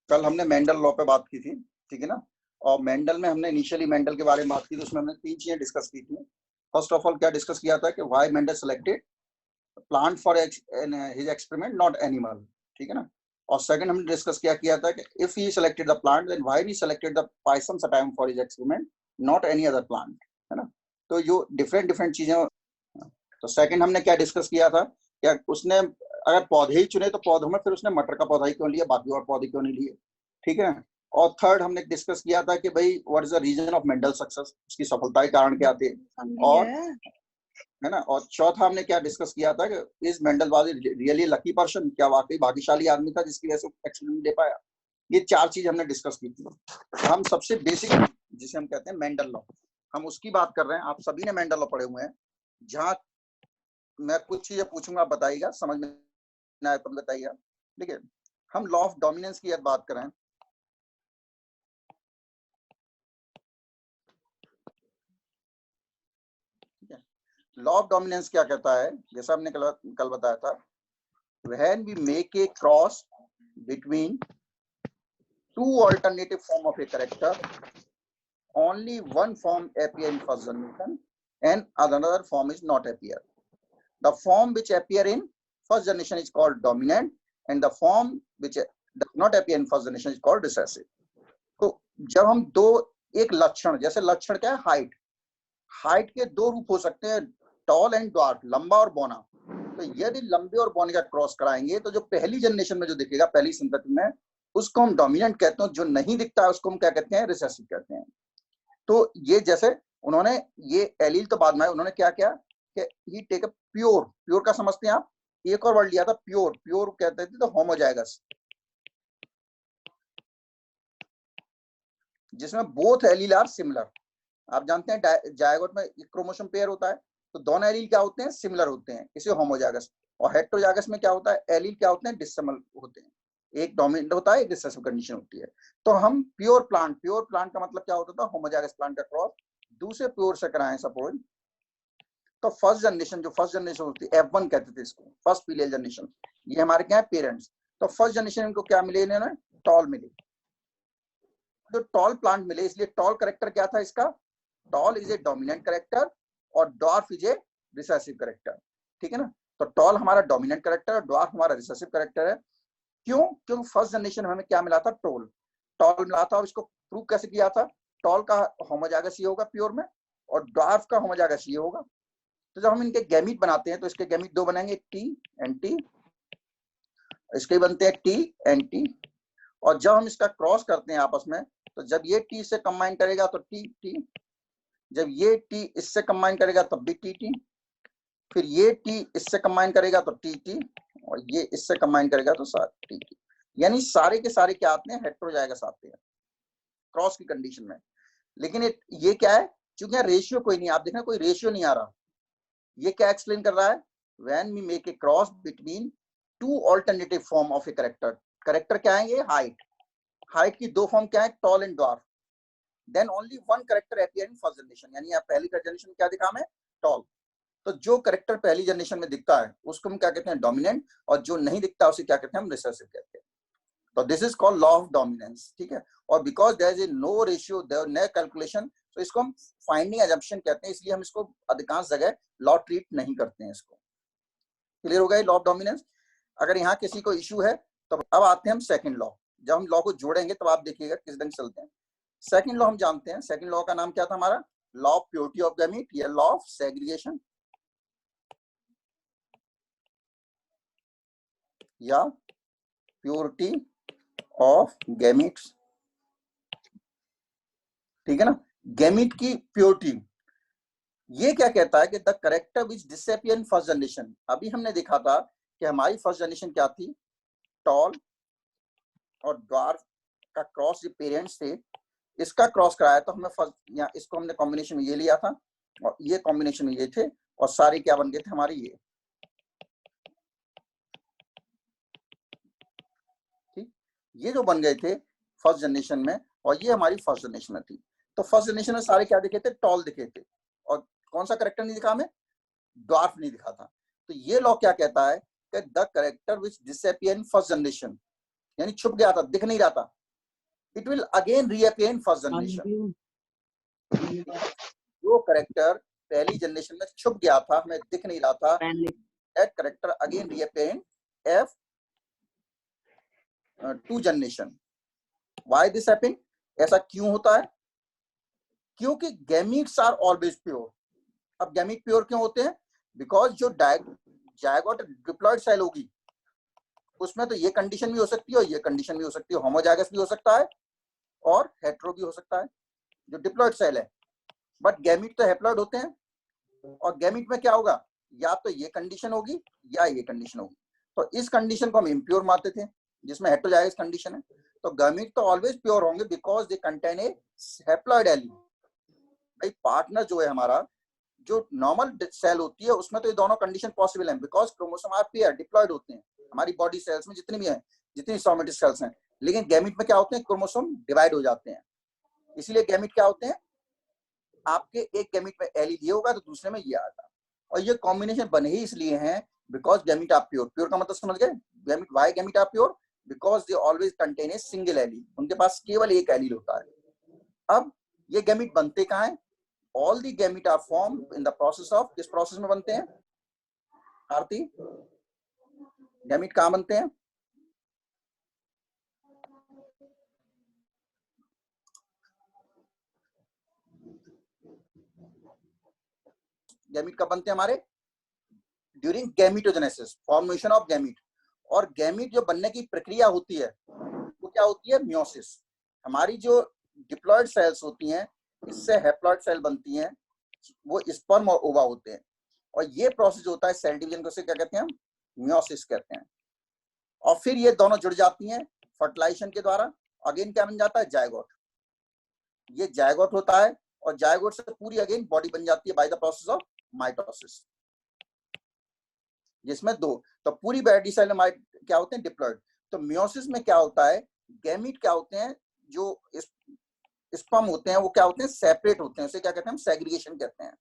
कल हमने Mendel law पे बात की थी, ठीक है ना। और मेंडल में हमने इनिशियली मेंडल के बारे में बात की थी, उसमें हमने 3 चीजें डिस्कस की थी। फर्स्ट ऑफ ऑल क्या डिस्कस किया था कि why Mendel selected plant for his experiment not animal, ठीक है ना। और सेकंड हमने डिस्कस किया था कि if he selected the plant then why he selected the pisum sativum for his experiment not any other plant, है ना। तो जो डिफरेंट डिफरेंट चीजें, तो सेकंड हमने क्या डिस्कस किया था, क्या उसने अगर पौधे ही चुने तो पौधों में फिर उसने मटर का पौधा ही क्यों लिया, बाकी और पौधे क्यों नहीं लिए, ठीक है। और थर्ड हमने डिस्कस किया था कि भाई what is the reason of Mendel success, उसकी सफलता के कारण क्या थे। और है ना, और चौथा हमने क्या डिस्कस किया था कि is Mendel was really lucky person, क्या वाकई भाग्यशाली आदमी था जिसकी वजह से एक्सपेरिमेंट दे पाया। ये 4 चीज हमने डिस्कस की थी। हम सबसे बेसिक जिसे हम कहते हैं मेंडल लॉ, हम उसकी बात कर रहे हैं। आप सभी ने मेंडल लॉ पढ़े हुए हैं। जहां मैं कुछ चीजें पूछूंगा, आप बताइएगा, समझ में ना आए तो बताइएगा। देखिए, हम लॉ ऑफ डोमिनेंस की बात करें, ठीक है। लॉ ऑफ डोमिनेंस क्या कहता है, जैसा हमने कल बताया था, when we make a cross between two alternative form of a character, only one form appear in first generation and another form is not appear. The form which appear in first generation is called dominant and the form which does not appear in first generation is called recessive. तो जब हम दो एक लक्षण, जैसे लक्षण क्या है, हाइट, हाइट के दो रूप हो सकते हैं, टॉल एंड ड्वार्फ, लंबा और बौना। तो यदि लंबे और बौने का क्रॉस कराएंगे तो जो पहली जनरेशन में जो दिखेगा, पहली संतति में, उसको हम डोमिनेंट कहते हैं। जो नहीं दिखता है उसको हम क्या कहते हैं, रिसेसिव कहते हैं। तो ये जैसे उन्होंने ये एलील तो बाद में, उन्होंने क्या किया कि ही टेक अ प्योर, प्योर का समझते हैं आप, एक और वर्ड लिया था प्योर, प्योर कहते थे तो होमोजाइगस, जिसमें बोथ एलील आर सिमिलर। आप जानते हैं जायगोट में एक क्रोमोसोम पेयर होता है, तो दोनों एलील क्या होते हैं, सिमिलर होते हैं, इसे होमोजाइगस। और हेटेरोजाइगस में क्या होता है, एलील क्या होते हैं, डिसिमिलर होते हैं, एक डोमिनेंट होता है, एक रिसेसिव कंडीशन होती है। तो हम प्योर प्लांट का मतलब क्या होता था, होमोजाइगस प्लांट का क्रॉस दूसरे प्योर से कराएं सपोज, तो फर्स्ट जनरेशन होती है, F1 कहते थे इसको, फर्स्ट फीमेल जनरेशन, ये हमारे क्या है, पेरेंट्स। तो फर्स्ट जनरेशन को क्या मिले, इन्होंने टॉल मिले, तो टॉल प्लांट मिले, इसलिए टॉल करेक्टर क्या था इसका, tall is a dominant character और dwarf is a recessive character, ठीक है ना। तो टॉल हमारा डोमिनेंट करेक्टर और डॉर्फ हमारा रिसेसिव करेक्टर है। क्यों, क्योंकि फर्स्ट जनरेशन में हमें क्या मिला था, टॉल मिला था। और इसको प्रूव कैसे किया था, टॉल का होमोजाइगस ये होगा प्योर में और डॉर्फ का होमोजाइगस ये होगा। तो जब हम इनके गैमीट बनाते हैं तो इसके गैमीट दो बनेंगे, टी एंड टी, इसके बनते हैं टी एंड टी। और जब हम इसका क्रॉस करते हैं आपस में, तो जब ये टी से कंबाइन करेगा तो टी टी, जब ये टी इससे कंबाइन करेगा तब भी टी टी, फिर ये टी इससे कंबाइन करेगा तो टी टी, और ये इससे कंबाइन करेगा तो टी टी। यानी सारे के सारे क्या आते हैं, हेटेरोजाइगस आते हैं क्रॉस की कंडीशन में। लेकिन ये क्या है, चूंकि रेशियो कोई नहीं, आप देखना कोई रेशियो नहीं आ रहा, ये क्या एक्सप्लेन कर रहा है, when we make a cross between two alternative form of a character, character क्या है, ये हाइट, हाइट की दो फॉर्म क्या है, tall and dwarf, then only one character appear in first generation, यानी पहली जनरेशन क्या दिखा हमें, टॉल। तो जो करेक्टर पहली जनरेशन में दिखता है उसको हम क्या कहते हैं, डोमिनेंट, और जो नहीं दिखता उसे क्या कहते हैं, हम रिसेसिव कहते हैं। तो this is called law of dominance, ठीक है। और because there is no ratio, there no calculation, तो इसको हम फाइंडिंग अजम्पशन कहते हैं, इसलिए हम इसको अधिकांश जगह लॉ ट्रीट नहीं करते हैं इसको। क्लियर हो गया लॉ ऑफ डोमिनेंस। अगर यहाँ किसी को इशू है तो अब आते हैं हम सेकंड लॉ। जब हम लॉ को जोड़ेंगे तब आप देखिएगा किस ढंग चलते हैं। सेकंड लॉ हम जानते हैं, सेकंड लॉ का नाम क्या था हमारा, law of purity of gamete या लॉ ऑफ सेग्रीगेशन या प्योरिटी ऑफ गैमीट्स, ठीक है ना। गैमीट की प्योरिटी, ये क्या कहता है कि the character which disappear in first generation, अभी हमने देखा था कि हमारी फर्स्ट जनरेशन क्या थी, टॉल और ड्वार्फ का क्रॉस जो पेरेंट्स थे, इसका क्रॉस कराया तो हमें फर्स्ट, या इसको हमने कॉम्बिनेशन में ये लिया था और ये कॉम्बिनेशन में ये थे, और सारे क्या बन गए थे हमारे ये, ठीक, ये जो बन गए थे फर्स्ट जनरेशन में, और ये हमारी फर्स्ट जनरेशन में थी। तो फर्स्ट जनरेशन में सारे क्या दिखे थे, टॉल दिखे थे, और कौन सा करेक्टर नहीं दिखा हमें, ड्वार्फ नहीं दिखा था। तो ये लॉ क्या कहता है कि the character which disappear in first generation, यानी छुप गया था, दिख नहीं रहा था, it will again reappear in first generation. जो करेक्टर पहली जनरेशन में छुप गया था, हमें दिख नहीं रहा था, that character again reappear in F2 generation. Why this happening? ऐसा क्यों होता है? क्योंकि गैमीट्स आर ऑलवेज प्योर। अब गैमीट प्योर क्यों होते हैं? बिकॉज जो जायगोट डिप्लॉयड सेल होगी उसमें तो ये कंडीशन भी हो सकती है और ये कंडीशन भी हो सकती है, होमोजाइगस भी हो सकता है और हेट्रो भी हो सकता है जो डिप्लॉयड सेल है। बट गैमीट तो हैप्लॉयड होते हैं, और गैमीट में क्या होगा, या तो ये कंडीशन होगी या ये कंडीशन होगी। तो इस कंडीशन को हम इम्प्योर मानते थे जिसमें हेट्रोजाइगस कंडीशन है। तो गैमीट तो ऑलवेज प्योर होंगे because they contain a haploid allele. भाई पार्टनर जो है हमारा, जो नॉर्मल सेल होती है उसमें तो ये दोनों कंडीशन पॉसिबल है because chromosome are pair diploid होते हैं हमारी बॉडी सेल्स में जितनी भी है, जितनी सोमेटिक सेल्स हैं। लेकिन गैमीट में क्या होते हैं, क्रोमोसोम डिवाइड हो जाते हैं। इसीलिए गैमीट क्या होते हैं, आपके एक गैमीट में एलील ये होगा तो दूसरे में ये आएगा। और ये कॉम्बिनेशन बने ही इसलिए हैं because gamete are pure. Pure का मतलब समझ गए? Gamete, why gamete are pure? Because they always contain a single allele, उनके पास केवल एक एलील होता है। अब ये गैमीट बनते कहाँ हैं? All the gamete are form in the process of, किस प्रोसेस में बनते हैं आरती? गैमीट कहाँ बनते हैं? गैमीट कब बनते हैं हमारे? During gametogenesis, formation of gamete. और गैमीट जो बनने की प्रक्रिया होती है वो क्या होती है? मियोसिस। हमारी जो डिप्लॉयड सेल्स होती हैं इससे हैप्लॉयड सेल बनती हैं, वो स्पर्म और ओवा होते हैं। और ये प्रोसेस होता है सेल डिवीजन को, से क्या कहते हैं हम? मियोसिस कहते हैं। और फिर ये दोनों जुड़ जाती हैं फर्टिलाइजेशन के द्वारा, अगेन क्या बन जाता है? जायगोट। ये जायगोट होता है और जायगोट से पूरी अगेन बॉडी बन जाती है by the process of mitosis, जिसमें दो, तो पूरी बॉडी सेल में क्या होते हैं? डिप्लॉयड। तो मियोसिस में क्या होता है, गैमीट क्या होते हैं, जो स्पर्म होते हैं वो क्या होते हैं? सेपरेट होते हैं, उसे क्या कहते हैं हम? सेग्रीगेशन कहते हैं।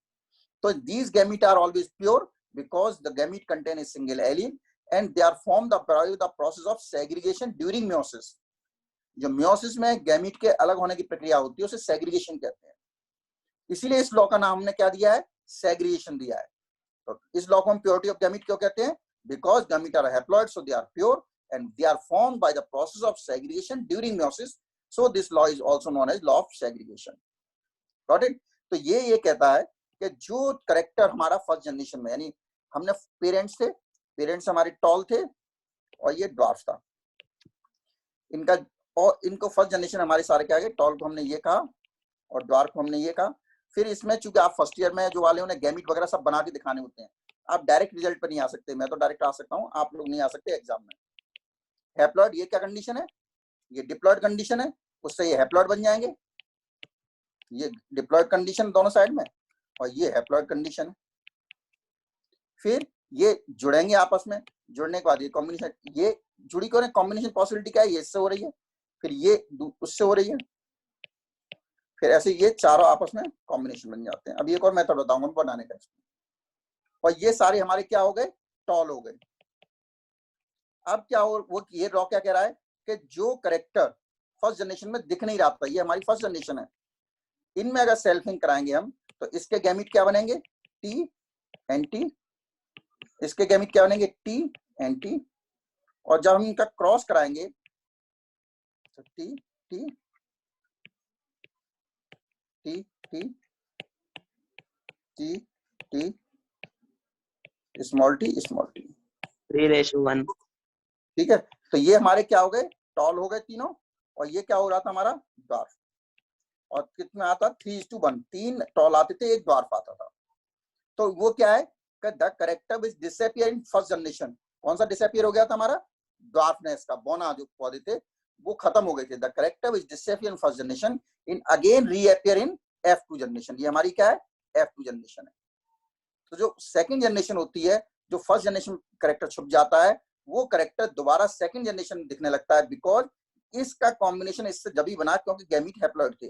तो these gamete are always pure because the gamete contain a single allele and they are formed by the process of segregation during meiosis। जो meiosis में गैमीट के अलग होने की प्रक्रिया होती है उसे segregation कहते हैं। इसीलिए इस लॉ का नाम हमने क्या दिया है? segregation दिया है। तो इस लॉ को हम प्योरिटी ऑफ गैमीट क्यों कहते हैं? because gamete are haploid so they are pure and they are formed by the process of segregation during meiosis, so this law is also known as law of segregation। Got it? तो ये कहता है कि जो character हमारा first generation में, यानी हमने पेरेंट्स थे, पेरेंट्स हमारे टॉल थे और ये ड्वार्फ था इनका, और इनको फर्स्ट जनरेशन हमारे सारे क्या गए? टॉल को हमने ये कहा और ड्वार्फ को हमने ये कहा। फिर इसमें चूंकि आप फर्स्ट ईयर में जो वाले उन्हें गैमीट वगैरह सब बना के दिखाने होते हैं, आप डायरेक्ट रिजल्ट पर नहीं आ सकते, मैं तो डायरेक्ट आ सकता हूँ, आप लोग नहीं आ सकते एग्जाम में। हैप्लॉइड, ये क्या कंडीशन है? ये डिप्लॉयड कंडीशन है, उससे ये हैप्लॉइड बन जाएंगे। ये डिप्लॉयड कंडीशन दोनों साइड में और ये हैप्लॉइड कंडीशन है। फिर ये जुड़ेंगे आपस में, जुड़ने के बाद ये कॉम्बिनेशन, ये जुड़ी को कॉम्बिनेशन पॉसिबिलिटी क्या है? ये इससे हो रही है, फिर ये उससे हो रही है, फिर ऐसे ये चारों आपस में कॉम्बिनेशन बन जाते हैं। अब एक और मेथड बताऊंगा बनाने का, और ये सारे हमारे क्या हो गए? टॉल हो गए। अब क्या हो, वो ये लॉ क्या कह रहा है कि जो करेक्टर फर्स्ट जनरेशन में दिख नहीं रहा था, ये हमारी फर्स्ट जनरेशन है, इनमें अगर सेल्फिंग कराएंगे हम तो इसके गैमीट क्या बनेंगे? T and T. इसके गैमीट क्या बनेंगे? T and T. और जब हम इनका क्रॉस कराएंगे तो T T T T T T small T small T, 3:1। ठीक है। तो ये हमारे क्या हो गए? टॉल हो गए तीनों। और ये क्या हो रहा था हमारा? ड्वार्फ। और कितना आता? 3:1, 3 टॉल आते थे, 1 ड्वार्फ आता था। तो वो क्या है? The character which disappear in first generation. कौन सा डिसअपियर हो गया था हमारा? ड्वार्फनेस का, बोना जो पौधे थे वो खत्म हो गए थे। The character which disappear in first generation in again reappear in F2 generation. ये हमारी क्या है? F2 जनरेशन है। तो जो सेकंड जनरेशन होती है, जो फर्स्ट जनरेशन करेक्टर छुप जाता है, वो करेक्टर दोबारा सेकंड जनरेशन में दिखने लगता है बिकॉज इसका कॉम्बिनेशन इससे जब ही बना क्योंकि गैमीट हैप्लॉइड थे।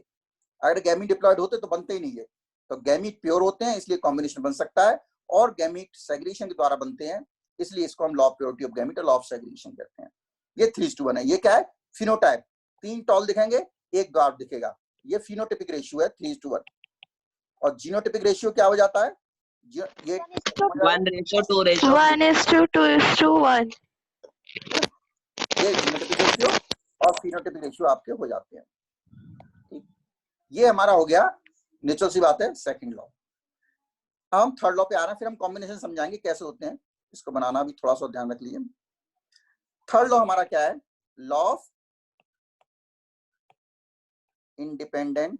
अगर गैमीट डिप्लॉयड होते तो बनते ही नहीं है। तो गैमीट प्योर होते हैं इसलिए कॉम्बिनेशन बन सकता है, और गैमीट सेग्रीगेशन के द्वारा बनते हैं इसलिए इसको हम law of purity of gamete और लॉ ऑफ सेग्रीगेशन कहते हैं। ये 3:1 है। ये क्या है? फिनोटाइप, 3 टॉल दिखेंगे, 1 ड्वार्फ दिखेगा। ये फिनोटिपिक रेशियो है 3:1। और जीनोटिपिक रेशियो क्या हो जाता है? ये 1:2:1 ये जीनोटिपिक रेशियो और फिनोटिपिक रेशियो आपके हो जाते हैं। ठीक, ये हमारा हो गया नेचुरल सी बात है सेकंड लॉ। अब हम थर्ड लॉ पे आ रहे हैं, फिर हम कॉम्बिनेशन समझाएंगे कैसे होते हैं। इसको बनाना भी थोड़ा सा ध्यान रख लीजिए। थर्ड लॉ हमारा क्या है? Law of independent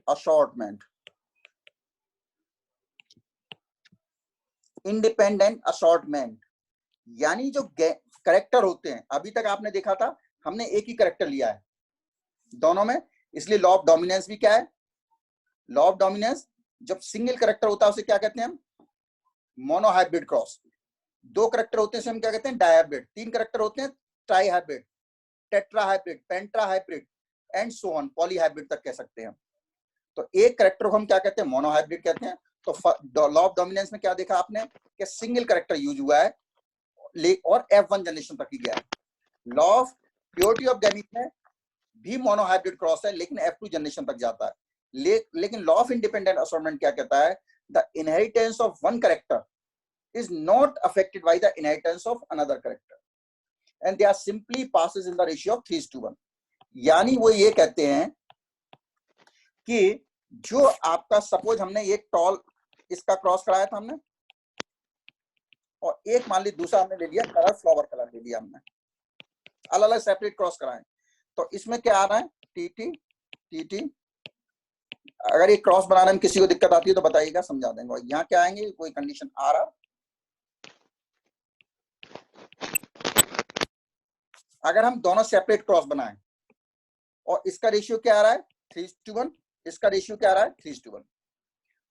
assortment. Independent assortment यानी जो करेक्टर होते हैं, अभी तक आपने देखा था हमने एक ही करेक्टर लिया है दोनों में, इसलिए लॉ ऑफ डोमिनेंस भी क्या है? लॉ ऑफ डोमिनेंस जब सिंगल करेक्टर होता है उसे क्या कहते हैं हम? Monohybrid cross. 2 करेक्टर होते हैं उसे हम क्या कहते हैं? डायहाइब्रिड। 3 करेक्टर होते हैं trihybrid, tetrahybrid, pentahybrid and so on, polyhybrid तक कह सकते हैं। तो एक करेक्टर को हम क्या कहते हैं? मोनोहाइब्रिड कहते हैं। तो लॉ ऑफ डोमिनेंस में क्या देखा आपने कि सिंगल करेक्टर यूज हुआ है और F1 जनरेशन तक ही गया है। Law of purity of gamete में भी मोनोहाइब्रिड क्रॉस है लेकिन F2 जनरेशन तक जाता है। लेकिन लॉ ऑफ इंडिपेंडेंट असॉर्टमेंट क्या कहता है? The inheritance of one character is not affected by the inheritance of another character and they are simply passes in the ratio of 3:1। यानी वो ये कहते हैं कि जो आपका सपोज हमने एक टॉल इसका क्रॉस कराया था हमने, और एक मान ली दूसरा हमने ले लिया कलर, फ्लावर कलर ले लिया हमने, अलग अलग सेपरेट क्रॉस कराए, तो इसमें क्या आ रहा है? TT TT. अगर ये क्रॉस बनाने में किसी को दिक्कत आती है तो बताइएगा, समझा देंगे। और यहाँ क्या आएंगे? कोई कंडीशन आ रहा? अगर हम दोनों सेपरेट क्रॉस बनाएं और इसका रेशियो क्या आ रहा है? 3:1, इसका रेशियो क्या आ रहा है? 3:1।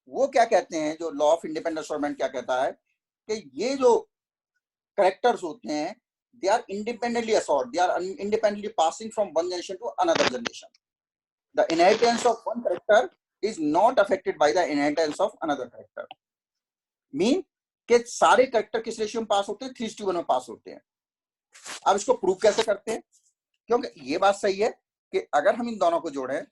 वो क्या कहते हैं, जो लॉ ऑफ इंडिपेंडेंट असॉर्टमेंट क्या कहता है कि ये जो करेक्टर्स होते हैं they are independently assort, they are independently passing from one generation to another generation. The inheritance of one character is not affected by the inheritance of another character. Mean कि सारे करेक्टर किस ratio में पास होते हैं? 3:1 में पास होते हैं। अब इसको प्रूव कैसे करते हैं? क्योंकि ये बात सही है कि अगर हम इन दोनों को जोड़ें,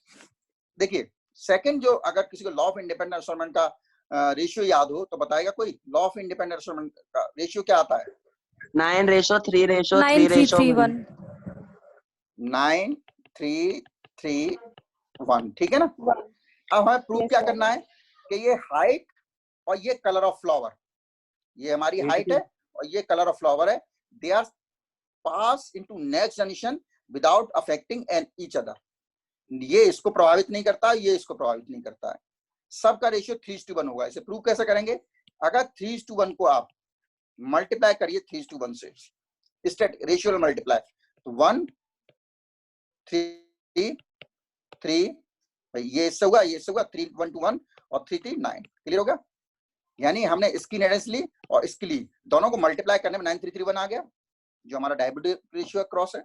देखिए सेकंड जो, अगर किसी को लॉ ऑफ इंडिपेंडेंट असॉर्टमेंट का रेशियो याद हो तो बताएगा कोई? लॉ ऑफ इंडिपेंडेंट असॉर्टमेंट का रेशियो क्या आता है? 9:3:3:1 9:3:3:1, ठीक है ना? अब हमें प्रूव क्या करना है कि ये हाइट और ये कलर ऑफ फ्लावर, ये हमारी हाइट है और ये कलर ऑफ फ्लावर है, they are pass into next generation without affecting and each other. ये इसको प्रभावित नहीं करता, ये इसको प्रभावित नहीं करता है, सबका रेशियो 3:1 होगा। इसे प्रूव कैसे करेंगे? अगर 3:1 को आप मल्टीप्लाई करिए 3:1 से, स्टेट रेशियो मल्टीप्लाई, तो 1 3 3, ये इससे होगा, ये इससे होगा, 3 1 2 1 और 3 3 9। क्लियर हो गया? यानी हमने इसकी इनहेरिटेंस ली और इसकी ली, दोनों को मल्टीप्लाई करने में 9:3:3:1 आ गया, जो हमारा डायहाइब्रिड रेशियो क्रॉस है।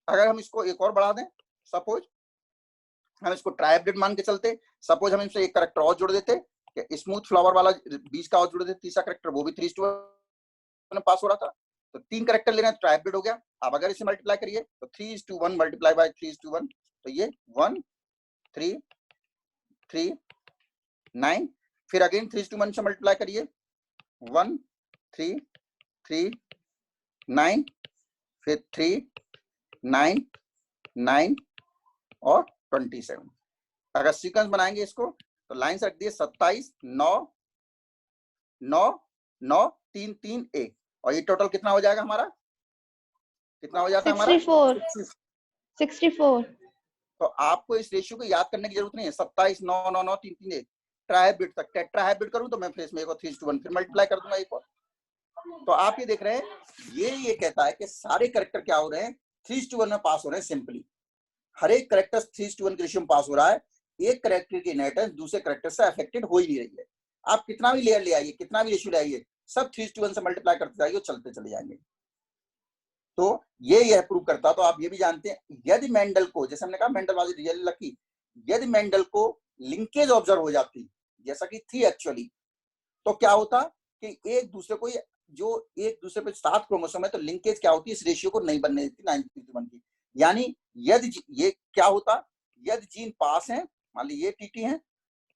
अगर हम इसको एक और बढ़ा दें, सपोज हम इसको ट्राइहाइब्रिड मान के चलते, सपोज हम इनसे एक करेक्टर और जोड़ देते कि स्मूथ फ्लावर वाला 20 का और जोड़ देते, तीसरा करेक्टर, वो भी 3:1 में पास हो रहा था, तो 3 करेक्टर लेना है, ट्राइहाइब्रिड हो गया। अब अगर इसे मल्टीप्लाई करिए तो 3:1 मल्टीप्लाई बाय 3:1, तो ये 1 3 3 9, फिर अगेन 3:1 से मल्टीप्लाई करिए, 1 3 3 9, फिर 3 9 9 और 27। अगर सीक्वेंस बनाएंगे इसको तो लाइन रख दिए 27 9 9 9 3 3 1, और ये टोटल कितना हो जाएगा हमारा? कितना हो जाता है हमारा? 64। तो आपको इस रेशियो को याद करने की जरूरत नहीं है। 27 9 9 9 3 3 1 ट्राइहाइब्रिड तक, टेट्राहाइब्रिड करूं तो मैं फिर इसमें 3:1 फिर मल्टीप्लाई कर दूंगा एक और। तो आप ये देख रहे हैं, ये कहता है कि सारे करेक्टर क्या हो रहे हैं? 3:1 में पास हो रहे हैं। सिंपली हर एक करेक्टर 3:1 के रेशियो में पास हो रहा है। एक करेक्टर की इनहेरिटेंस दूसरे करेक्टर से अफेक्टेड हो ही नहीं रही है। आप कितना भी लेयर ले आइए, कितना भी रेशियो ले आइए, सब 3:1 से मल्टीप्लाई करते जाइए, चलते चले जाएंगे। तो यह प्रूव करता। तो आप ये भी जानते हैं, यदि मेंडल को, जैसे हमने कहा मेंडल वाली रियल लकी, यदि मेंडल को लिंकेज ऑब्जर्व हो जाती जैसा कि थी एक्चुअली, तो क्या होता कि एक दूसरे को जो एक दूसरे पे 7 क्रोमोसोम है, तो लिंकेज क्या होती है, इस रेशियो को नहीं बनने देती 9:3:1 की। यानी यदि ये क्या होता, यदि जीन पास है, मान लीजिए ये टीटी है,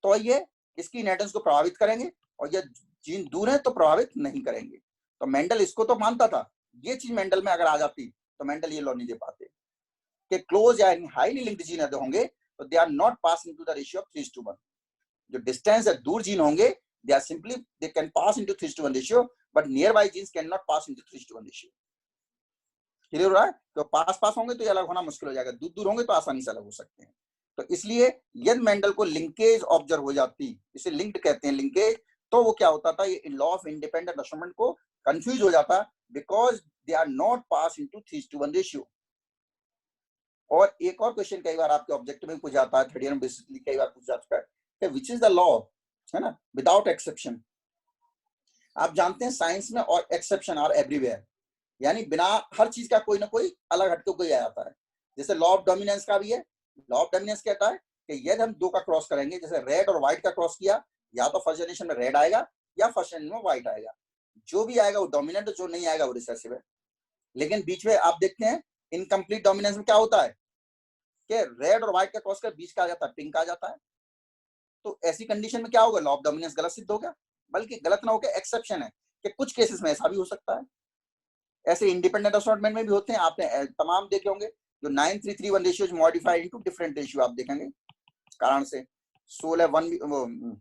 तो ये इसकी इनहेरिटेंस को प्रभावित करेंगे, और यदि जीन दूर है तो प्रभावित नहीं करेंगे। तो मेंडल इसको तो मानता था, ये चीज मेंडल में अगर आ जाती तो मेंडल ये लॉ नहीं दे पाते कि क्लोज या हाईली लिंक्ड जीन यदि होंगे तो they are not pass into the ratio of 3:1। जो डिस्टेंस है, दूर जीन होंगे, they are simply they can pass into 3:1 ratio, but nearby genes can not pass into 3:1 ratio. Clear हो रहा है? तो पास होंगे तो ये अलग होना मुश्किल हो जाएगा, दूर होंगे तो आसानी से अलग हो सकते हैं। तो इसलिए यदि मेंडल को लिंकेज ऑब्जर्व हो जाती, इसे लिंक्ड कहते हैं लिंकेज, तो वो क्या होता था, ये लॉ ऑफ इंडिपेंडेंट असार्टमेंट को कंफ्यूज हो जाता, because they are not pass into 3:1 ratio. और एक और क्वेश्चन कई बार आपके ऑब्जेक्ट में पूछ जाता है, थर्ड ईयर में बेसिकली कई बार पूछ जाता है कि विच इज द लॉ, है ना, विदाउट एक्सेप्शन। आप जानते हैं साइंस में और एक्सेप्शन आर एवरीवेयर, यानी बिना हर चीज का कोई ना कोई अलग हटके कोई आ जाता है। जैसे लॉ ऑफ डोमिनेंस का भी है। लॉ ऑफ डोमिनेंस कहता है कि यदि हम दो का क्रॉस करेंगे, जैसे रेड और व्हाइट का क्रॉस किया, या तो फर्स्ट जनरेशन में रेड आएगा या फर्स्ट जनरेशन में व्हाइट आएगा। जो भी आएगा वो डोमिनेंट, जो नहीं आएगा वो रिसेसिव है। लेकिन बीच में आप देखते हैं इनकम्प्लीट डोमिनेंस में क्या होता है कि रेड और व्हाइट का क्रॉस कर बीच का आ जाता है, पिंक आ जाता है। तो ऐसी कंडीशन में क्या होगा, लॉ ऑफ डोमिनेंस गलत सिद्ध हो गया। बल्कि गलत ना होकर एक्सेप्शन है कि कुछ केसेस में ऐसा भी हो सकता है। ऐसे इंडिपेंडेंट असॉर्टमेंट में भी होते हैं, आपने तमाम देखे होंगे। जो 9:3:1 ratio is modified into different ratio, आप देखेंगे कारण से 16:1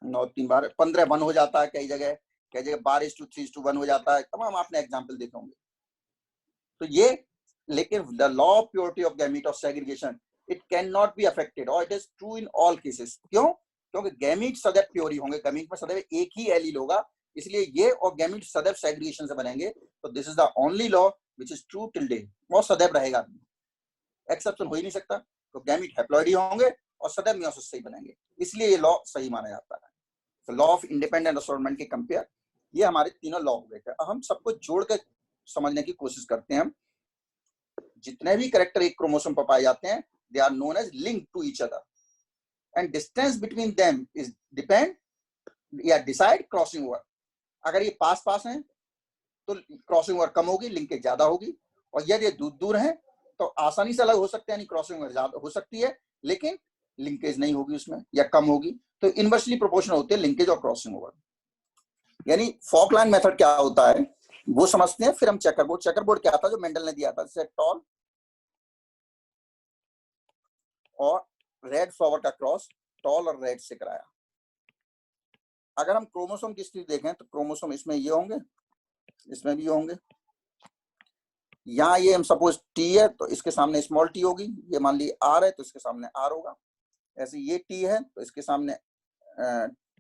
9 3 बार 15:1 हो जाता है, कई जगह 12:3:1 हो जाता है। तमाम आपने एग्जाम्पल देखे होंगे। तो ये, लेकिन the law of purity of gamete of segregation it can not be affected, और it is true in all cases. क्यों? क्योंकि गैमीट सदैव प्योर ही होंगे, गैमीट में सदैव एक ही एलील होगा, इसलिए ये और गैमीट सदैव सेग्रीगेशन से बनेंगे। तो this is the only law which is true till day, वो सदैव रहेगा, एक्सेप्शन हो ही नहीं सकता। तो गैमीट हैप्लॉइड ही होंगे और सदैव मियोसिस से ही बनेंगे, इसलिए ये लॉ सही माना जाता है। तो लॉ ऑफ इंडिपेंडेंट असॉर्टमेंट के कंपेयर, ये हमारे तीनों लॉ हो गए। हम सबको जोड़ के समझने की कोशिश करते हैं। जितने भी कैरेक्टर एक क्रोमोसोम पर पाए जाते हैं, they are known as link to each other, and distance between them is depend या डिसाइड क्रॉसिंग ओवर। अगर ये पास हैं तो क्रॉसिंग ओवर कम होगी, लिंकेज ज्यादा होगी। और यदि ये दूर हैं तो आसानी से अलग हो सकते हैं, यानी क्रॉसिंग ओवर ज्यादा हो सकती है, लेकिन लिंकेज नहीं होगी उसमें या कम होगी। तो इनवर्सली प्रोपोर्शनल होते हैं लिंकेज और क्रॉसिंग ओवर। यानी फॉकलैंड मेथड क्या होता है वो समझते हैं, फिर हम चेकरबोर्ड। चेकरबोर्ड क्या था, जो मेंडल ने दिया था, जैसे टॉल और रेड फ्लावर का क्रॉस टॉल और रेड से कराया। अगर हम क्रोमोसोम की स्थिति देखें तो क्रोमोसोम इसमें ये होंगे, इसमें भी ये होंगे। यहाँ ये हम सपोज टी है तो इसके सामने स्मॉल टी होगी, ये मान ली आर है तो इसके सामने आर होगा। ऐसे ये टी है तो इसके सामने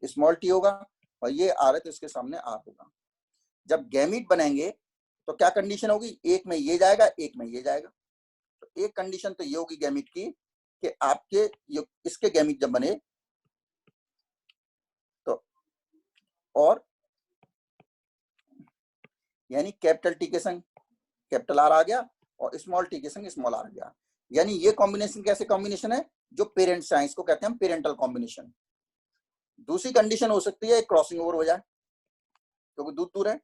स्मॉल टी होगा, और ये आर है तो इसके सामने आर होगा। जब गैमीट बनेंगे तो क्या कंडीशन होगी, एक में ये जाएगा एक में ये जाएगा। तो एक कंडीशन तो ये होगी गैमीट की कि आपके इसके गैमीट जब बने तो, और यानी कैपिटल टी के संग कैपिटल आर आ गया और स्मॉल टी के संग स्मॉल आर आ गया। यानी ये कॉम्बिनेशन कैसे कॉम्बिनेशन है, जो पेरेंट्स हैं इसको कहते हैं पेरेंटल कॉम्बिनेशन। दूसरी कंडीशन हो सकती है क्रॉसिंग ओवर हो जाए, क्योंकि दूर है।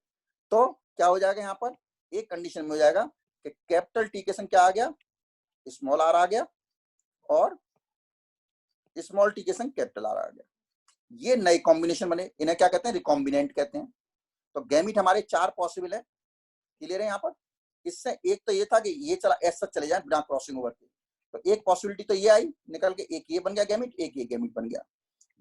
तो क्या हो जाएगा, यहाँ पर एक कंडीशन में हो जाएगा कि कैपिटल टी के संग क्या आ गया, स्मॉल आर आ गया, और स्मॉल टी के संग कैपिटल आर आ गया। ये नए कॉम्बिनेशन बने, इन्हें क्या कहते हैं, रिकॉम्बिनेंट कहते हैं। तो गैमीट हमारे 4 पॉसिबल है, क्लियर है यहाँ पर। इससे एक तो ये था कि ये चला ऐसा चले जाए बिना क्रॉसिंग ओवर के, तो एक पॉसिबिलिटी तो ये आई निकल के, एक ये बन गया गैमीट, एक ये गैमीट बन गया।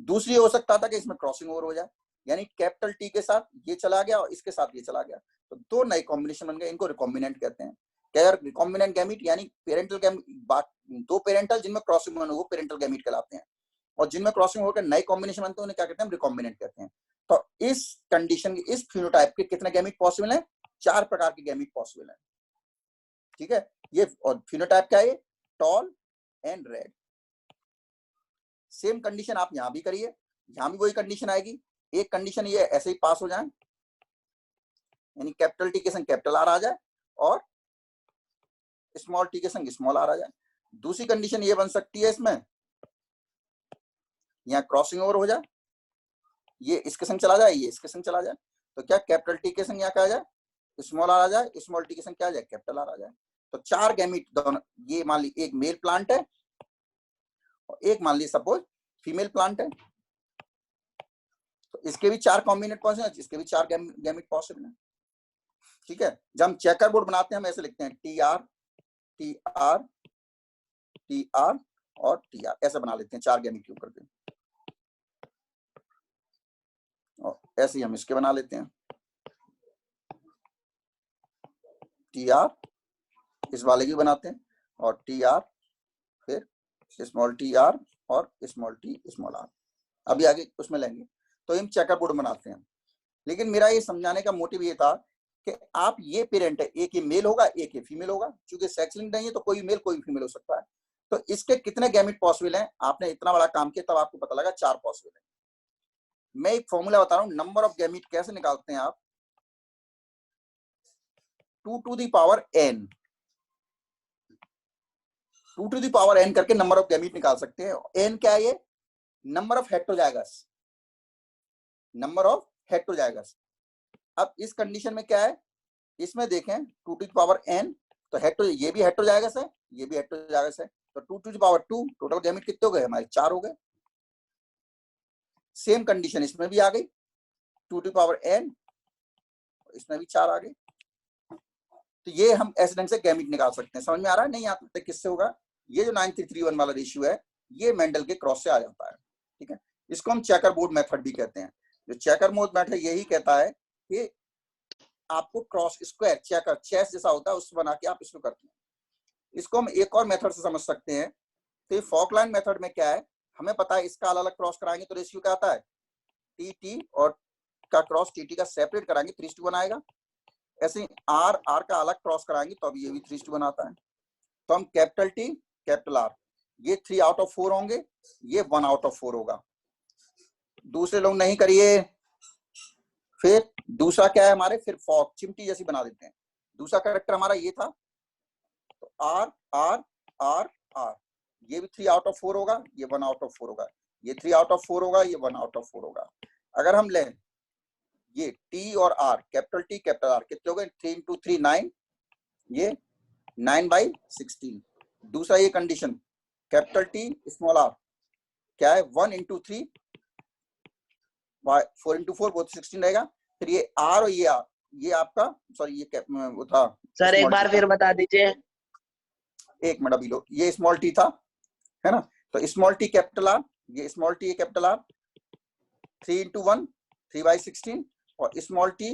दूसरी हो सकता था कि इसमें क्रॉसिंग ओवर हो जाए, यानी कैपिटल टी के साथ ये चला गया और इसके साथ ये चला गया, तो 2 नए कॉम्बिनेशन बन गए, इनको रिकॉम्बिनेंट कहते हैं। रिकॉम्बिनेंट गैमीट यानी पेरेंटल गैमीट, 2 पेरेंटल जिनमें क्रॉसिंग ओवर हो वो पेरेंटल गैमीट कहलाते हैं, और जिनमें क्रॉसिंग ओवर के नए कॉम्बिनेशन बनते हैं उन्हें क्या कहते हैं, रिकॉम्बिनेंट कहते हैं। तो इस कंडीशन, इस फिनोटाइप के कितने गैमीट पॉसिबल हैं, 4 प्रकार के गैमीट पॉसिबल हैं, ठीक है। ये और फिनोटाइप क्या है, tall and red. Same condition आप यहां भी करिए, यहां भी वही कंडीशन आएगी। एक कंडीशन ये ऐसे ही पास हो जाए, यानी कैपिटल टी के संग कैपिटल आर आ जाए और स्मॉल टी के संग स्मॉल आर आ जाए। दूसरी कंडीशन ये बन सकती है इसमें, यहाँ क्रॉसिंग ओवर हो जाए, ये इसके संग चला जाए, ये इसके संग चला जाए। तो क्या कैपिटल टी के संग यहाँ क्या आ जाए, स्मॉल आर आ जाए, स्मॉल टी के संग क्या आ जाए, कैपिटल आर आ जाए। तो 4 गैमीट दोनों, ये मान ली एक मेल प्लांट है और एक मान ली सपोज फीमेल प्लांट है, तो इसके भी 4 कॉम्बिनेट पॉसिबल है, इसके भी 4 गैमीट पॉसिबल है। ठीक है, जब हम चेकर बोर्ड बनाते हैं हम ऐसे लिखते हैं T R T R T R और टी आर, ऐसे बना लेते हैं 4 गैमीट क्यों करके, और ऐसे ही हम इसके बना लेते हैं टी आर, इस वाले की बनाते हैं, और टी आर फिर स्मॉल टी आर और स्मॉल टी स्मॉल आर, अभी आगे उसमें लेंगे। तो हम चेकर बोर्ड बनाते हैं। लेकिन मेरा ये समझाने का मोटिव ये था कि आप ये पेरेंट है, एक ये मेल होगा एक ये फीमेल होगा, क्योंकि सेक्स लिंक नहीं है तो कोई मेल कोई फीमेल हो सकता है। तो इसके कितने गैमेट पॉसिबल हैं, आपने इतना बड़ा काम किया तब आपको पता लगा 4 पॉसिबल है। मैं एक फॉर्मूला बता रहा हूं, नंबर ऑफ गैमेट कैसे निकालते हैं आप, 2 to the power n, 2 to the power n करके नंबर ऑफ गैमेट निकाल सकते हैं। n क्या है, ये number of heterozygous, number of heterozygous. अब इस कंडीशन में क्या है, इसमें देखें 2 to the power n, तो हेटेरो, ये भी हेटेरोजाइगस है ये भी हेटेरोजाइगस है, तो 2 to the power 2, total gamete कितने हो गए हमारे, 4 हो गए। सेम कंडीशन इसमें भी आ गई, 2 to the power n, इसमें भी 4 आ गए। तो ये हम ऐसे ढंग से गैमेट निकाल सकते हैं। समझ में आ रहा है, नहीं आता किससे होगा, ये जो 9331 वाला रेशियो है ये मेंडल के क्रॉस से आ जाता है। ठीक है, इसको हम चेकर बोर्ड मेथड भी कहते हैं। जो चेकर बोर्ड मेथड यही कहता है कि आपको क्रॉस स्क्वायर चेकर चेस जैसा होता है उससे बना के आप इसको करते हैं। इसको हम एक और मेथड से समझ सकते हैं। तो फॉकलाइन मेथड में क्या है, हमें पता है इसका अलग अलग क्रॉस कराएंगे तो रेशियो क्या आता है, टी टी और का क्रॉस टी टी का सेपरेट कराएंगे 3:1 आएगा। ऐसे ही आर आर का अलग क्रॉस कराएंगे तो अब ये भी 3:1 आता है। तो हम कैपिटल टी कैपिटल आर, ये 3 आउट ऑफ 4 होंगे, ये 1 आउट ऑफ 4 होगा। दूसरे लोग नहीं करिए। फिर दूसरा क्या है हमारे, फिर फॉक चिमटी जैसी बना देते हैं। दूसरा कैरेक्टर हमारा ये था, तो आर आर आर आर, ये भी 3 आउट ऑफ 4 होगा, ये 1 आउट ऑफ 4 होगा, ये 3 आउट ऑफ 4 होगा, ये 1 आउट ऑफ 4 होगा। अगर हम लें ये टी और R, capital T capital R, कितने हो गए, 3 into 3 9, ये 9/16। दूसरा ये condition capital T small R क्या है, 1 into 3 4 into 4 वो 16 रहेगा। फिर ये आर और ये आर, ये आपका सॉरी ये वो था सर एक बार फिर बता दीजिए। एक मिनट अभी लो, ये स्मॉल टी था है ना, तो स्मॉल टी कैपिटल आर, ये small T capital are, 3 into 1 3/16, और स्मॉल टी